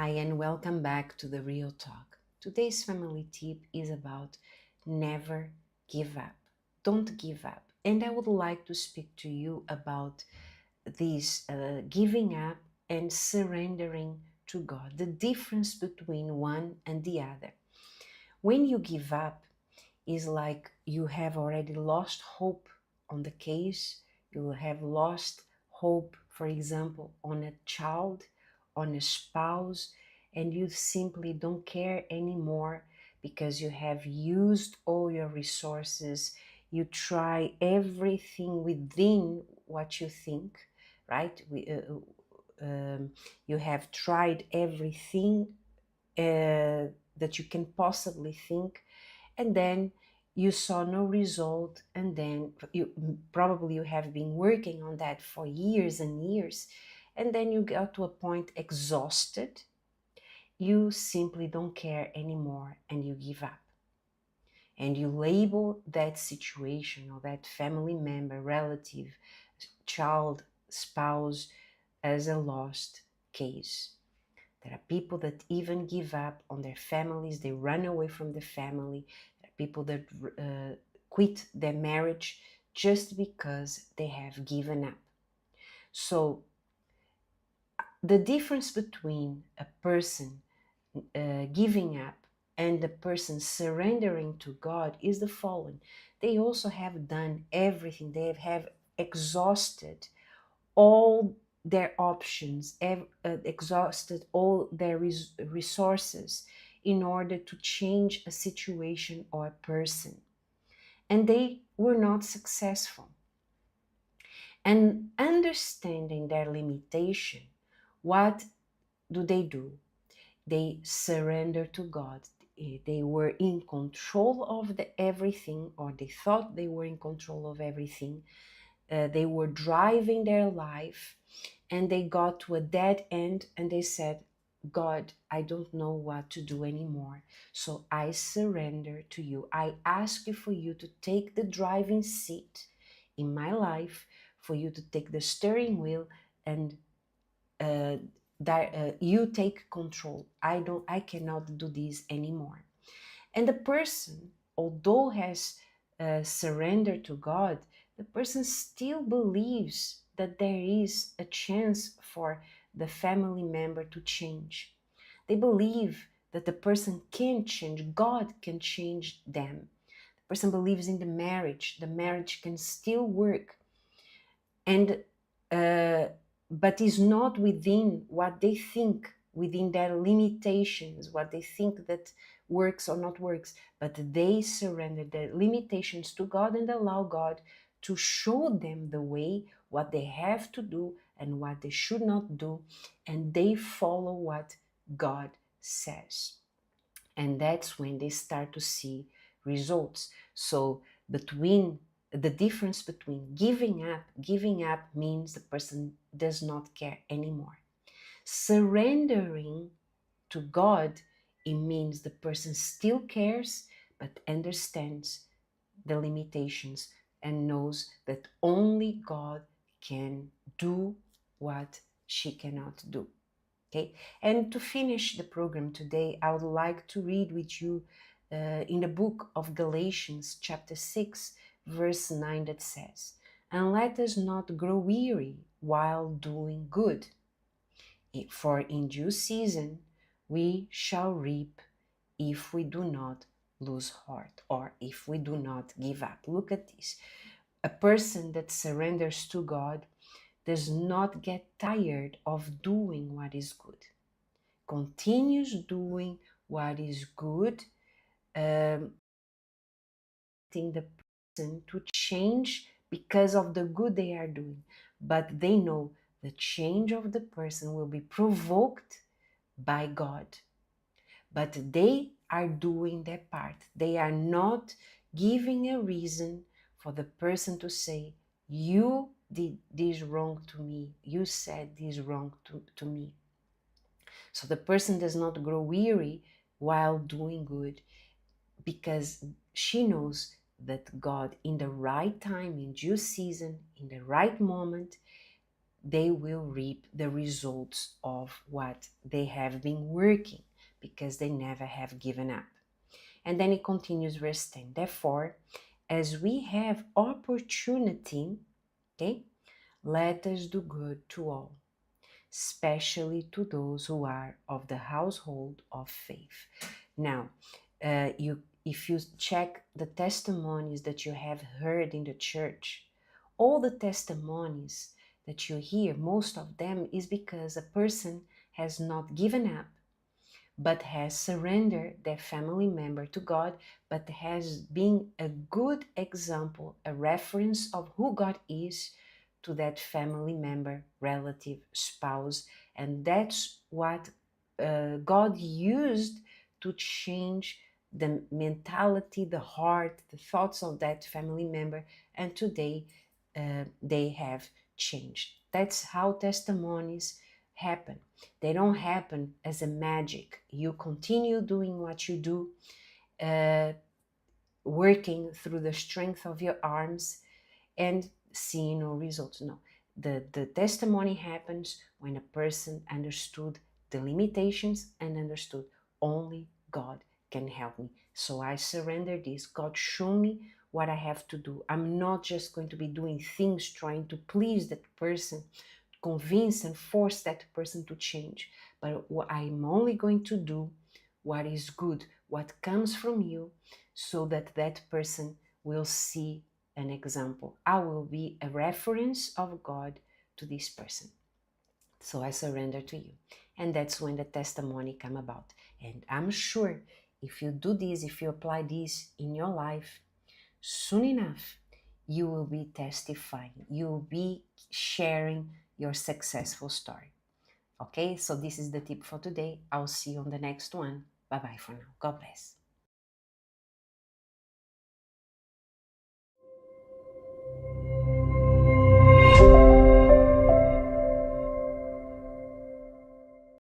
Hi, and welcome back to the Real Talk. Today's family tip is about never give up. Don't give up. And I would like to speak to you about this giving up and surrendering to God, the difference between one and the other. When you give up, is like you have already lost hope on the case, you have lost hope, for example, on a child, on a spouse, and you simply don't care anymore because you have used all your resources. You try everything within what you think, right? You have tried everything that you can possibly think, and then you saw no result, and then you have been working on that for years and years, and then you got to a point exhausted. You simply don't care anymore and you give up, and you label that situation or that family member, relative, child, spouse as a lost case. There are people that even give up on their families. They run away from the family. There are people that quit their marriage just because they have given up. So the difference between a person giving up and the person surrendering to God is the following. They also have done everything. They have exhausted all their options, exhausted all their resources in order to change a situation or a person. And they were not successful. And understanding their limitation, what do? They surrender to God. They were in control of everything, or they thought they were in control of everything. They were driving their life, and they got to a dead end, and they said, God, I don't know what to do anymore, so I surrender to you. I ask you for you to take the driving seat in my life, for you to take the steering wheel, and you take control. I cannot do this anymore. And the person, although has surrendered to God, the person still believes that there is a chance for the family member to change. They believe that the person can change, God can change them. The person believes in the marriage can still work. And but is not within what they think, within their limitations, what they think that works or not works, but they surrender their limitations to God and allow God to show them the way, what they have to do and what they should not do, and they follow what God says. And that's when they start to see results. So between the difference between giving up means the person does not care anymore. Surrendering to God, it means the person still cares but understands the limitations and knows that only God can do what she cannot do. Okay, and to finish the program today, I would like to read with you in the book of Galatians, chapter 6, verse 9, that says, "And let us not grow weary while doing good, for in due season we shall reap if we do not lose heart," or if we do not give up. Look at this. A person that surrenders to God does not get tired of doing what is good, continues doing what is good, the person to change because of the good they are doing. But they know the change of the person will be provoked by God. But they are doing their part. They are not giving a reason for the person to say, you did this wrong to me, you said this wrong to me. So the person does not grow weary while doing good, because she knows that God, in the right time, in due season, in the right moment, they will reap the results of what they have been working, because they never have given up. And then it continues, verse 10. Therefore, as we have opportunity, okay, let us do good to all, especially to those who are of the household of faith. Now, if you check the testimonies that you have heard in the church, all the testimonies that you hear, most of them is because a person has not given up, but has surrendered their family member to God, but has been a good example, a reference of who God is to that family member, relative, spouse. And that's what God used to change the mentality, the heart, the thoughts of that family member. And today they have changed. That's how testimonies happen. They don't happen as a magic. You continue doing what you do, uh, working through the strength of your arms and seeing no results. No. The testimony happens when a person understood the limitations and understood only God can help me. So I surrender this. God, show me what I have to do. I'm not just going to be doing things trying to please that person, convince and force that person to change. But what I'm only going to do what is good, what comes from you, so that that person will see an example. I will be a reference of God to this person. So I surrender to you. And that's when the testimony come about. And I'm sure if you do this, if you apply this in your life, soon enough, you will be testifying. You will be sharing your successful story. Okay, so this is the tip for today. I'll see you on the next one. Bye bye for now. God bless.